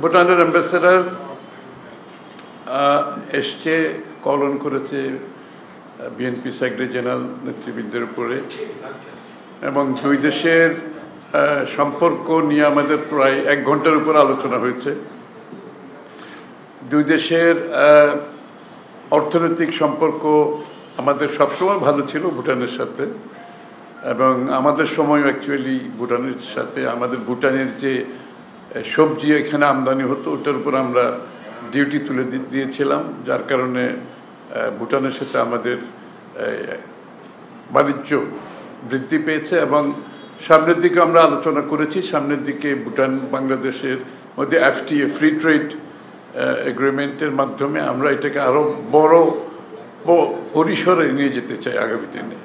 ভুটানের অ্যাম্বাসেডর এসছে, কলন করেছে বিএনপি সেক্রেটারি জেনারেল নেতৃবৃন্দের উপরে, এবং দুই দেশের সম্পর্ক নিয়ে আমাদের প্রায় 1 ঘন্টার উপর আলোচনা হয়েছে। দুই দেশের অর্থনৈতিক সম্পর্ক আমাদের সবসময় ভালো ছিল ভুটানের সাথে, এবং আমাদের সময় অ্যাকচুয়ালি ভুটানের সাথে আমাদের ভুটানের যে সবজি এখানে আমদানি হতো ওটার উপর আমরা ডিউটি তুলে দিয়েছিলাম, যার কারণে ভুটানের সাথে আমাদের বাণিজ্য বৃদ্ধি পেয়েছে। এবং সামনের দিকে আমরা আলোচনা করেছি, সামনের দিকে ভুটান বাংলাদেশের মধ্যে এফটিএ ফ্রি ট্রেড এগ্রিমেন্টের মাধ্যমে আমরা এটাকে আরও বড় পরিসরে নিয়ে যেতে চাই আগামী দিনে।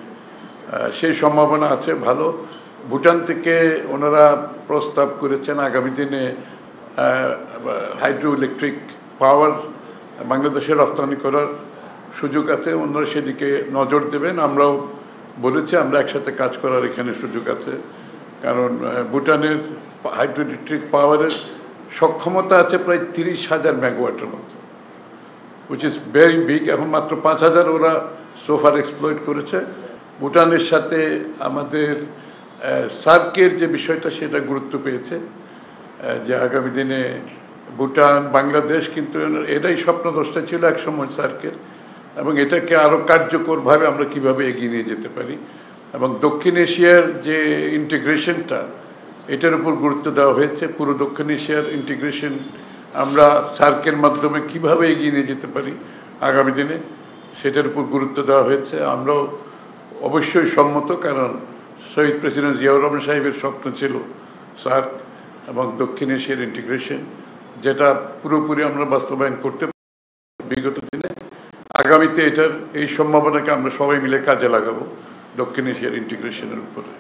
সেই সম্ভাবনা আছে ভালো। ভুটান থেকে ওনারা প্রস্তাব করেছেন আগামী দিনে হাইড্রো ইলেকট্রিক পাওয়ার বাংলাদেশে রপ্তানি করার সুযোগ আছে, ওনারা সেদিকে নজর দেবেন। আমরাও বলেছি আমরা একসাথে কাজ করার এখানে সুযোগ আছে, কারণ ভুটানের হাইড্রো ইলেকট্রিক পাওয়ারের সক্ষমতা আছে প্রায় 30,000 মেগাওয়াটের মতো, উইচ ইজ ভেরি বিগ। এখন মাত্র 5,000 ওরা সোফার এক্সপ্লয়েট করেছে। ভুটানের সাথে আমাদের সার্কের যে বিষয়টা সেটা গুরুত্ব পেয়েছে, যে আগামী দিনে ভুটান বাংলাদেশ কিন্তু এটাই স্বপ্নদ্রষ্টা ছিল একসময় সার্কের, এবং এটাকে আরও কার্যকরভাবে আমরা কিভাবে এগিয়ে নিয়ে যেতে পারি, এবং দক্ষিণ এশিয়ার যে ইন্টিগ্রেশনটা এটার উপর গুরুত্ব দেওয়া হয়েছে। পুরো দক্ষিণ এশিয়ার ইন্টিগ্রেশন আমরা সার্কের মাধ্যমে কিভাবে এগিয়ে নিয়ে যেতে পারি আগামী দিনে সেটার উপর গুরুত্ব দেওয়া হয়েছে। আমরাও অবশ্যই সম্মত, কারণ শহীদ প্রেসিডেন্ট জিয়াউর রহমান সাহেবের স্বপ্ন ছিল সার্ক এবং দক্ষিণ এশিয়ার ইন্টিগ্রেশন, যেটা পুরোপুরি আমরা বাস্তবায়ন করতে বিগত দিনে। আগামীতে এটার এই সম্ভাবনাকে আমরা সবাই মিলে কাজে লাগাবো দক্ষিণ এশিয়ার ইন্টিগ্রেশনের উপরে।